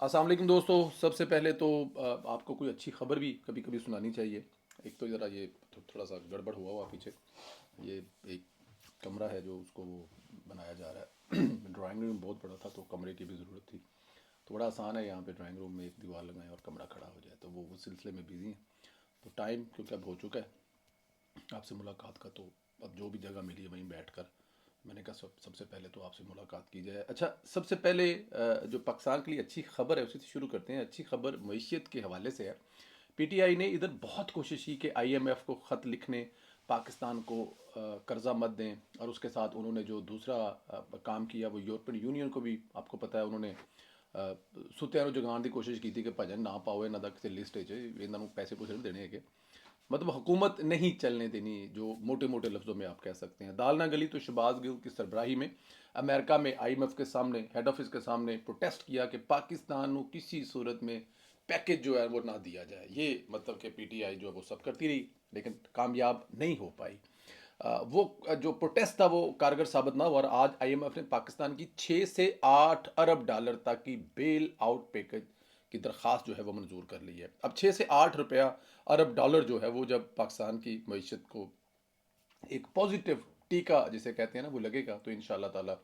अस्सलाम वालेकुम दोस्तों। सबसे पहले तो आपको कोई अच्छी खबर भी कभी कभी सुनानी चाहिए। एक तो ज़रा ये थोड़ा सा गड़बड़ हुआ पीछे। ये एक कमरा है जो उसको वो बनाया जा रहा है। ड्राइंग रूम बहुत बड़ा था तो कमरे की भी ज़रूरत थी। तो बड़ा आसान है यहाँ पे ड्राइंग रूम में एक दीवार लगाएं और कमरा खड़ा हो जाए, तो वो उस सिलसिले में बिज़ी हैं। तो टाइम क्योंकि अब हो चुका है आपसे मुलाकात का, तो अब जो भी जगह मिली है वहीं बैठकर मैंने कहा सबसे पहले तो आपसे मुलाकात की जाए। अच्छा, सबसे पहले जो पाकिस्तान के लिए अच्छी खबर है उसी से शुरू करते हैं। अच्छी खबर मईशत के हवाले से है। पीटीआई ने इधर बहुत कोशिश की कि आईएमएफ को ख़त लिखने, पाकिस्तान को कर्जा मत दें, और उसके साथ उन्होंने जो दूसरा काम किया वो यूरोपियन यूनियन को भी, आपको पता है, उन्होंने सुत्या जगाने की कोशिश की थी कि भजन ना पाओ इन्हों किसी लिस्ट इन्हों पैसे पूसे नहीं देने है। मतलब हुकूमत नहीं चलने देनी, जो मोटे मोटे लफ्ज़ों में आप कह सकते हैं। दाल ना गली तो शहबाज गिल की सरबराही में अमेरिका में आईएमएफ के सामने, हेड ऑफिस के सामने प्रोटेस्ट किया कि पाकिस्तान को किसी सूरत में पैकेज जो है वो ना दिया जाए। ये मतलब कि पीटीआई जो है वो सब करती रही लेकिन कामयाब नहीं हो पाई। वो जो प्रोटेस्ट था वो कारगर साबित ना हुआ और आज आईएमएफ ने पाकिस्तान की 6 से 8 अरब डॉलर तक की बेल आउट पैकेज की दरख्वास्त जो है वो मंजूर कर ली है। अब 6 से 8 अरब डॉलर जो है वो जब पाकिस्तान की मीशत को एक पॉजिटिव टीका जिसे कहते हैं ना वो लगेगा, तो इंशाल्लाह ताला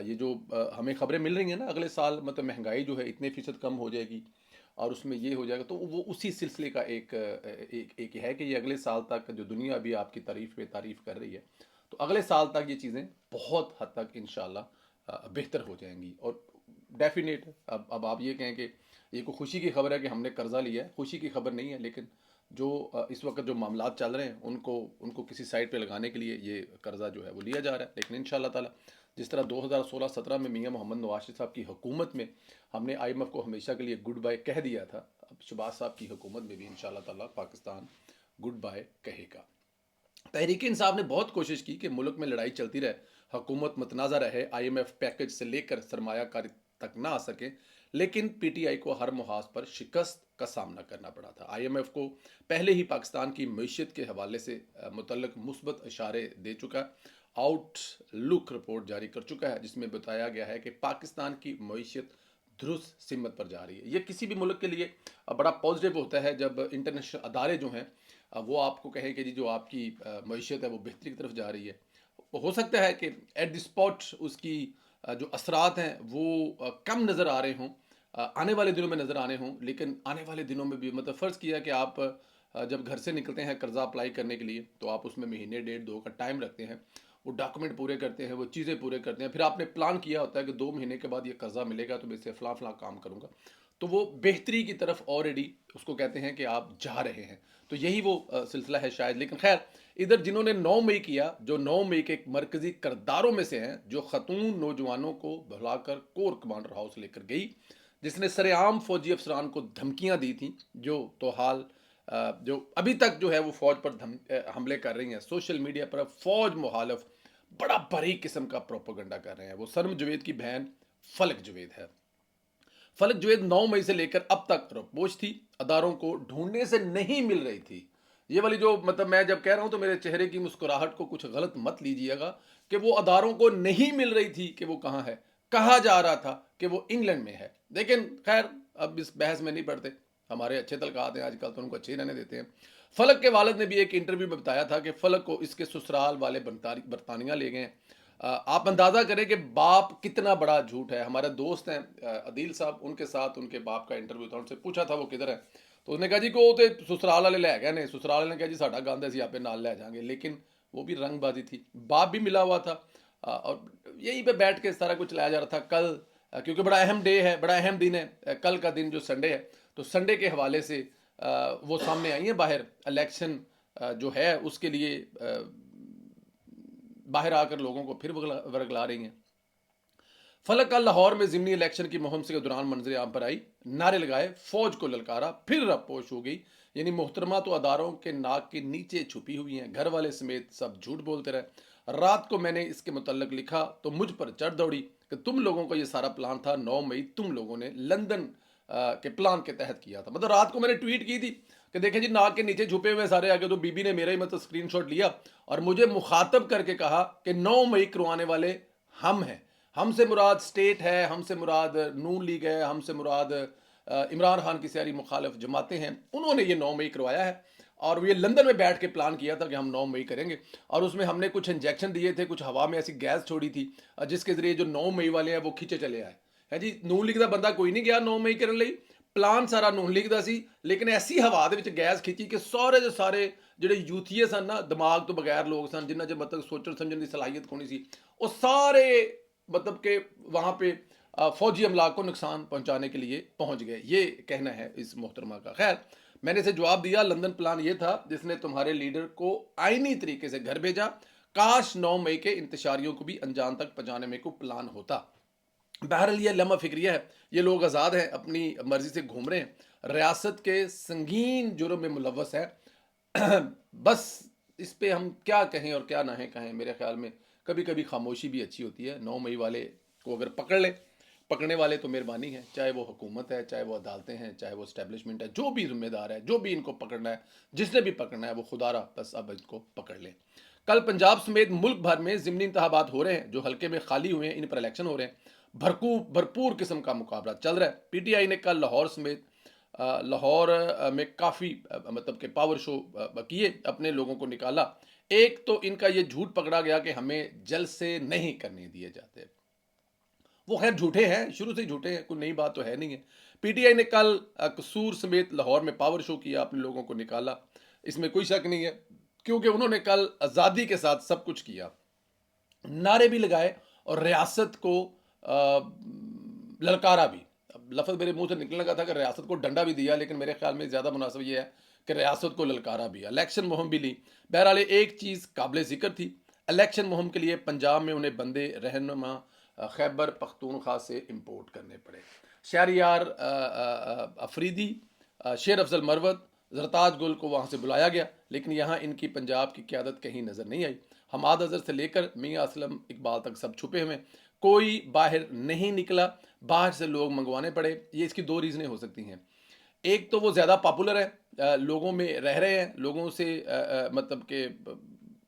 ये जो हमें खबरें मिल रही हैं ना, अगले साल मतलब महंगाई जो है इतने फीसद कम हो जाएगी और उसमें ये हो जाएगा, तो वो उसी सिलसिले का एक है कि ये अगले साल तक जो दुनिया अभी आपकी तारीफ पे तारीफ कर रही है, तो अगले साल तक ये चीज़ें बहुत हद तक इंशाल्लाह बेहतर हो जाएंगी। और डेफिनेट अब आप ये कहें कि ये कोई खुशी की खबर है कि हमने कर्जा लिया है, खुशी की खबर नहीं है, लेकिन जो इस वक्त जो मामला चल रहे हैं उनको उनको किसी साइड पे लगाने के लिए ये कर्जा जो है वो लिया जा रहा है। लेकिन इंशाल्लाह ताला जिस तरह 2016-17 में मियां मोहम्मद नवाज शरीफ साहब की हुकूमत में हमने आईएमएफ को हमेशा के लिए गुड बाय कह दिया था, अब शहबाज साहब की हुकूमत में भी इंशाल्लाह ताला पाकिस्तान गुड बाय कहेगा। तहरीक इंसाफ ने बहुत कोशिश की कि मुल्क में लड़ाई चलती रहे, हुकूमत मतनाज़ा रहे, आईएमएफ पैकेज से लेकर सरमायाकारी तक ना आ सके, लेकिन पीटीआई को हर मुहाज पर शिकस्त का सामना करना पड़ा था। आईएमएफ को पहले ही पाकिस्तान की मीशत के हवाले से मुतल्लक मुस्बत इशारे दे चुका है, आउटलुक रिपोर्ट जारी कर चुका है जिसमें बताया गया है कि पाकिस्तान की मीशत दुरुस्त सिमत पर जा रही है। ये किसी भी मुल्क के लिए बड़ा पॉजिटिव होता है जब इंटरनेशनल अदारे जो हैं वो आपको कहें कि जी जो आपकी मीशत है वो बेहतरी की तरफ जा रही है। हो सकता है कि एट द स्पॉट उसकी जो असरात हैं वो कम नज़र आ रहे हों, आने वाले दिनों में नज़र आने हों, लेकिन आने वाले दिनों में भी मतलब फ़र्ज़ किया कि आप जब घर से निकलते हैं कर्ज़ा अप्लाई करने के लिए तो आप उसमें महीने डेढ़ दो का टाइम रखते हैं, वो डॉक्यूमेंट पूरे करते हैं, वो चीज़ें पूरे करते हैं, फिर आपने प्लान किया होता है कि 2 महीने के बाद ये कर्ज़ा मिलेगा तो मैं इससे फ़लाँ फ़लाँ काम करूँगा, तो वो बेहतरी की तरफ ऑलरेडी उसको कहते हैं कि आप जा रहे हैं। तो यही वो सिलसिला है शायद। लेकिन खैर, इधर जिन्होंने 9 मई किया, जो 9 मई के एक मरकजी करदारों में से हैं, जो खतून नौजवानों को बुलाकर कोर कमांडर हाउस लेकर गई, जिसने सरेआम फौजी अफसरान को धमकियां दी थी, जो तो हाल जो अभी तक जो है वो फौज पर हमले कर रही हैं, सोशल मीडिया पर फौज मुहालफ बड़ा बारीक किस्म का प्रोपोगंडा कर रहे हैं। वो सरम जुवेद की बहन फलक जुवेद है। फलक जुवेद 9 मई से लेकर अब तक रपोश थी, अदारों को ढूंढने से नहीं मिल रही थी। ये वाली जो मतलब मैं जब कह रहा हूं तो मेरे चेहरे की मुस्कुराहट को कुछ गलत मत लीजिएगा कि वो अदारों को नहीं मिल रही थी कि वो कहां है। कहा जा रहा था कि वो इंग्लैंड में है, लेकिन खैर अब इस बहस में नहीं पड़ते। हमारे अच्छे तलकात हैं आजकल तो उनको अच्छे ही रहने देते हैं। फलक के वालिद ने भी एक इंटरव्यू में बताया था कि फलक को इसके ससुराल वाले बरतानिया ले गए। आप अंदाज़ा करें कि बाप कितना बड़ा झूठ है। हमारे दोस्त हैं अदील साहब, उनके साथ उनके बाप का इंटरव्यू था, उनसे पूछा था वो किधर है, तो उसने कहा जी को तो ससुराल वाले लै गए ने। ससुराल वाले ने कहा जी साडा गंद असीं आपे नाल लै जाएंगे, लेकिन वो भी रंगबाजी थी। बाप भी मिला हुआ था और यहीं पे बैठ के सारा कुछ लाया जा रहा था। कल क्योंकि बड़ा अहम डे है, बड़ा अहम दिन है, कल का दिन जो संडे है, तो संडे के हवाले से वो सामने आई है बाहर। इलेक्शन जो है उसके लिए बाहर आकर लोगों को फिर वर्गला रही हैं। फलक का लाहौर में जिमनी इलेक्शन की मुहिम के दौरान मंजर आम पर आई, नारे लगाए, फौज को ललकारा, फिर रबपोश हो गई। यानी मोहतरमा तो अदारों के नाक के नीचे छुपी हुई हैं, घर वाले समेत सब झूठ बोलते रहे। रात को मैंने इसके मुतल्लक लिखा तो मुझ पर चढ़ दौड़ी कि तुम लोगों का ये सारा प्लान था, 9 मई तुम लोगों ने लंदन के प्लान के तहत किया था। मतलब रात को मैंने ट्वीट की थी कि देखें जी नाक के नीचे छुपे हुए सारे आगे, तो बीबी ने मेरा ही मतलब स्क्रीनशॉट लिया और मुझे मुखातब करके कहा कि 9 मई करवाने वाले हम हैं। हमसे मुराद स्टेट है, हमसे मुराद नून लीग है, हमसे मुराद इमरान खान की सारी मुखालिफ जमातें हैं। उन्होंने ये 9 मई करवाया है और ये लंदन में बैठ के प्लान किया था कि हम 9 मई करेंगे, और उसमें हमने कुछ इंजेक्शन दिए थे, कुछ हवा में ऐसी गैस छोड़ी थी जिसके जरिए जो 9 मई वाले हैं वो खींचे चले आए है जी। नून लीग का बंदा कोई नहीं गया 9 मई करने ਲਈ, प्लान सारा नून लीग ਦਾ ਸੀ, लेकिन ऐसी हवा ਦੇ ਵਿੱਚ गैस खींची कि सारे ਦੇ ਸਾਰੇ ਜਿਹੜੇ ਯੂਥੀਏ ਸਨ ਨਾ, ਦਿਮਾਗ ਤੋਂ ਬਗੈਰ ਲੋग सन, जिन्हें जो मतलब सोचन समझने की सलाहियत कोनी सी, वो सारे मतलब के वहाँ पे फौजी अमला को नुकसान पहुँचाने के लिए पहुँच गए। ये कहना है इस मोहतरमा का। खैर, मैंने इसे जवाब दिया, लंदन प्लान ये था जिसने तुम्हारे लीडर को आईनी तरीके से घर भेजा। काश 9 मई के इंतशारियों को भी अंजाम तक पहुँचाने में कोई प्लान होता। बहरहाल ये लम्हा फिक्रिया है, ये लोग आज़ाद हैं, अपनी मर्जी से घूम रहे हैं, रियासत के संगीन जुर्म में मुलव्वस है। बस इस पे हम क्या कहें और क्या ना कहें। मेरे ख्याल में कभी कभी खामोशी भी अच्छी होती है। 9 मई वाले को अगर पकड़ ले, पकड़ने वाले तो मेहरबानी है, चाहे वो हुकूमत है, चाहे वो अदालतें हैं, चाहे वो इस्टेब्लिशमेंट है, जो भी जिम्मेदार है, जो भी इनको पकड़ना है, जिसने भी पकड़ना है वो खुदारा बस अब इनको पकड़ ले। कल पंजाब समेत मुल्क भर में ज़िमनी इंतखाबात हो रहे हैं, जो हल्के में खाली हुए हैं इन पर इलेक्शन हो रहे हैं। भरपूर किस्म का मुकाबला चल रहा है। पीटीआई ने कल लाहौर समेत लाहौर में काफ़ी मतलब के पावर शो किए, अपने लोगों को निकाला। एक तो इनका ये झूठ पकड़ा गया कि हमें जलसे नहीं करने दिए जाते। वो खैर झूठे हैं, शुरू से ही झूठे हैं, कोई नई बात तो है नहीं है। पीटीआई ने कल कसूर समेत लाहौर में पावर शो किया, अपने लोगों को निकाला, इसमें कोई शक नहीं है, क्योंकि उन्होंने कल आज़ादी के साथ सब कुछ किया, नारे भी लगाए और रियासत को ललकारा भी। अब लफ्ज़ मेरे मुंह से निकलने लगा था कि रियासत को डंडा भी दिया, लेकिन मेरे ख्याल में ज़्यादा मुनासिब ये है कि रियासत को ललकारा भी, इलेक्शन मुहिम भी ली। बहरहाल एक चीज़ काबिल ज़िक्र थी, इलेक्शन मुहिम के लिए पंजाब में उन्हें बंदे रहनुमा खैबर पख्तूनख्वा से इम्पोर्ट करने पड़े। शहरियार अफरीदी, शेर अफजल मरवत, जरताज गुल को वहाँ से बुलाया गया, लेकिन यहाँ इनकी पंजाब की क़यादत कहीं नज़र नहीं आई। हमाद अजहर से लेकर मियाँ असलम इकबाल तक सब छुपे हुए, कोई बाहर नहीं निकला, बाहर से लोग मंगवाने पड़े। ये इसकी दो रीज़नें हो सकती हैं। एक तो वो ज़्यादा पॉपुलर है, लोगों में रह रहे हैं, लोगों से मतलब के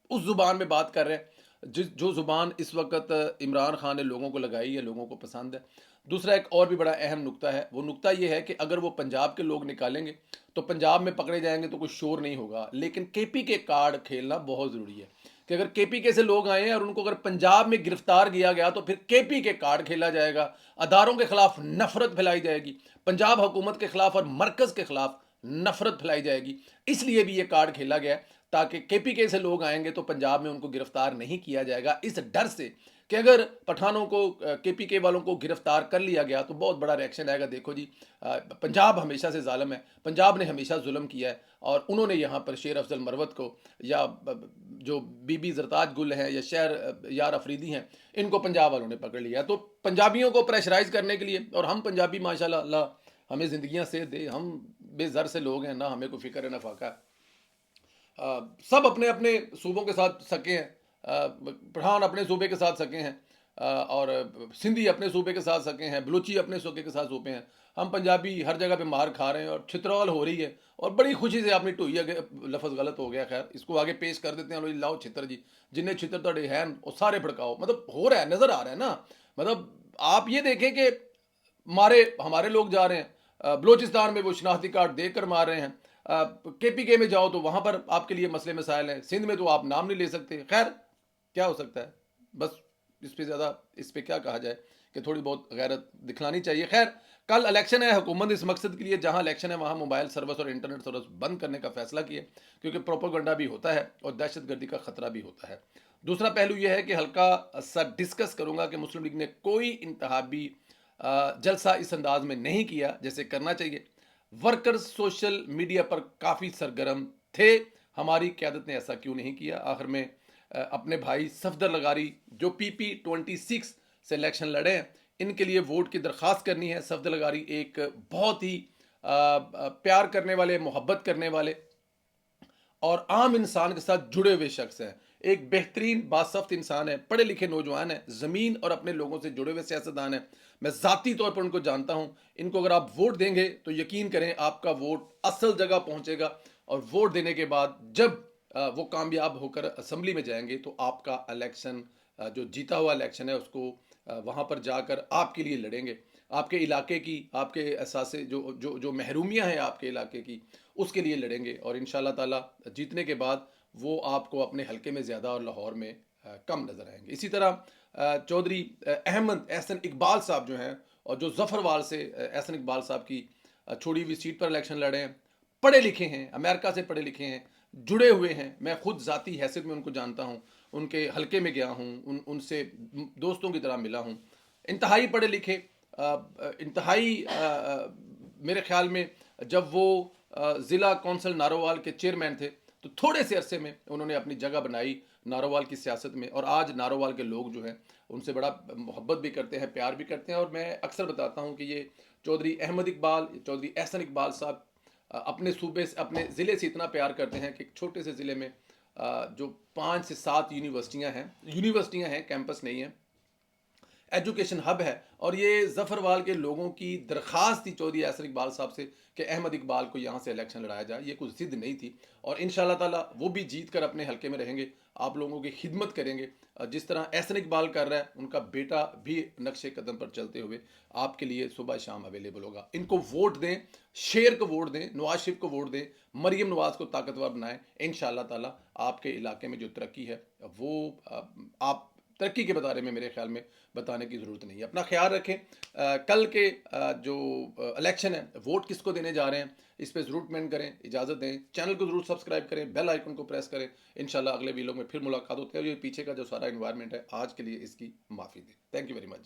उस ज़ुबान में बात कर रहे हैं जो ज़ुबान इस वक्त इमरान खान ने लोगों को लगाई है, लोगों को पसंद है। दूसरा एक और भी बड़ा अहम नुक्ता है, वो नुक्ता ये है कि अगर वो पंजाब के लोग निकालेंगे तो पंजाब में पकड़े जाएंगे तो कुछ शोर नहीं होगा, लेकिन केपी के कार्ड खेलना बहुत ज़रूरी है कि अगर केपी के से लोग आए हैं और उनको अगर पंजाब में गिरफ्तार किया गया तो फिर केपी के कार्ड खेला जाएगा, अदारों के खिलाफ नफरत फैलाई जाएगी, पंजाब हुकूमत के खिलाफ और मरकज़ के खिलाफ नफरत फैलाई जाएगी। इसलिए भी ये कार्ड खेला गया ताकि केपी के से लोग आएंगे तो पंजाब में उनको गिरफ्तार नहीं किया जाएगा, इस डर से कि अगर पठानों को केपी के वालों को गिरफ्तार कर लिया गया तो बहुत बड़ा रिएक्शन आएगा। देखो जी, पंजाब हमेशा से जालिम है, पंजाब ने हमेशा जुल्म किया है, और उन्होंने यहाँ पर शेर अफजल मरवत को या जो बीबी जरताज गुल हैं या शहर यार अफरीदी हैं, इनको पंजाब वालों ने पकड़ लिया। तो पंजाबियों को प्रेशराइज करने के लिए, और हम पंजाबी माशाल्लाह अल्लाह हमें ज़िंदगियाँ से दे, हम बेज़र से लोग हैं, ना हमें कोई फ़िक्र है ना फाका। सब अपने अपने सूबों के साथ सके हैं, पठान अपने सूबे के साथ सके हैं, और सिंधी अपने सूबे के साथ सके हैं, बलूची अपने सूबे के साथ सूबे हैं। हम पंजाबी हर जगह पे मार खा रहे हैं और छित्रौल हो रही है, और बड़ी खुशी से आपने ढोई अगे लफ्ज़ गलत हो गया, खैर इसको आगे पेश कर देते हैं। लो जी लाओ छित्र जी, जिन्हें छित्र तड़े हैं वो सारे भड़काओ। मतलब हो रहा है, नज़र आ रहा है ना। मतलब आप ये देखें कि मारे हमारे लोग जा रहे हैं, बलोचिस्तान में वो शनाख्ती कार्ड देकर मार रहे हैं, केपीके में जाओ तो वहाँ पर आपके लिए मसले मसाइल हैं, सिंध में तो आप नाम नहीं ले सकते। खैर क्या हो सकता है, बस इस पर ज़्यादा इस पर क्या कहा जाए कि थोड़ी बहुत गैरत दिखलानी चाहिए। खैर कल इलेक्शन है, हुकूमत इस मकसद के लिए जहाँ इलेक्शन है वहाँ मोबाइल सर्विस और इंटरनेट सर्विस बंद करने का फैसला किया, क्योंकि प्रोपोगंडा भी होता है और दहशतगर्दी का ख़तरा भी होता है। दूसरा पहलू यह है कि हल्का सा डिस्कस करूँगा कि मुस्लिम लीग ने कोई इंतहाबी जलसा इस अंदाज में नहीं किया जैसे करना चाहिए। वर्कर्स सोशल मीडिया पर काफ़ी सरगर्म थे, हमारी क़यादत ने ऐसा क्यों नहीं किया। आखिर में अपने भाई सफदर लगारी जो PP26 से इलेक्शन लड़े हैं, इनके लिए वोट की दरख्वास्त करनी है। सफदर लगारी एक बहुत ही प्यार करने वाले, मोहब्बत करने वाले और आम इंसान के साथ जुड़े हुए शख्स हैं, एक बेहतरीन बासफ्त इंसान है, पढ़े लिखे नौजवान है, ज़मीन और अपने लोगों से जुड़े हुए सियासतदान हैं। मैं ज़ाती तौर पर उनको जानता हूँ। इनको अगर आप वोट देंगे तो यकीन करें आपका वोट असल जगह पहुँचेगा, और वोट देने के बाद जब वो कामयाब होकर असम्बली में जाएंगे तो आपका इलेक्शन जो जीता हुआ इलेक्शन है उसको वहाँ पर जाकर आपके लिए लड़ेंगे, आपके इलाके की, आपके एहसास जो जो जो महरूमियाँ हैं आपके इलाके की, उसके लिए लड़ेंगे और इंशाल्लाह ताला जीतने के बाद वो आपको अपने हलके में ज़्यादा और लाहौर में कम नज़र आएंगे। इसी तरह चौधरी अहमद एहसन इकबाल साहब जो हैं और जो ज़फ़रवाल से एहसन इकबाल साहब की छोड़ी हुई सीट पर इलेक्शन लड़े हैं, पढ़े लिखे हैं, अमेरिका से पढ़े लिखे हैं, जुड़े हुए हैं। मैं खुद ज़ाती हैसियत में उनको जानता हूँ, उनके हलके में गया हूँ, उनसे दोस्तों की तरह मिला हूँ। इंतहाई पढ़े लिखे, इंतहाई मेरे ख्याल में जब वो ज़िला कौंसल नारोवाल के चेयरमैन थे तो थोड़े से अरसे में उन्होंने अपनी जगह बनाई नारोवाल की सियासत में और आज नारोवाल के लोग जो हैं उनसे बड़ा मोहब्बत भी करते हैं, प्यार भी करते हैं। और मैं अक्सर बताता हूँ कि ये चौधरी अहमद इकबाल, चौधरी एहसन इकबाल साहब अपने सूबे से, अपने ज़िले से इतना प्यार करते हैं कि एक छोटे से ज़िले में जो 5 से 7 यूनिवर्सिटियाँ हैं, कैंपस नहीं है, एजुकेशन हब है। और ये ज़फ़रवाल के लोगों की दरख्वास्त थी चौधरी एहसन इकबाल साहब से कि अहमद इकबाल को यहाँ से इलेक्शन लड़ाया जाए, ये कुछ ज़िद नहीं थी। और इंशाल्लाह ताला वो भी जीत कर अपने हलके में रहेंगे, आप लोगों की खिदमत करेंगे। जिस तरह एहसन इकबाल कर रहा है, उनका बेटा भी नक्शे कदम पर चलते हुए आपके लिए सुबह शाम अवेलेबल होगा। इनको वोट दें, शेर को वोट दें, नवाज शरीफ को वोट दें, मरीम नवाज को ताकतवर बनाएं। इंशाल्लाह ताला आपके इलाके में जो तरक्की है वो आप तरक्की के बारे में मेरे ख्याल में बताने की ज़रूरत नहीं है। अपना ख्याल रखें। कल के जो इलेक्शन है, वोट किसको देने जा रहे हैं, इस पर ज़रूर कमेंट करें, इजाज़त दें, चैनल को ज़रूर सब्सक्राइब करें, बेल आइकन को प्रेस करें। इंशाल्लाह अगले वीडियो में फिर मुलाकात होती है। ये पीछे का जो सारा इन्वायरमेंट है आज के लिए इसकी माफ़ी दें। Thank you very much.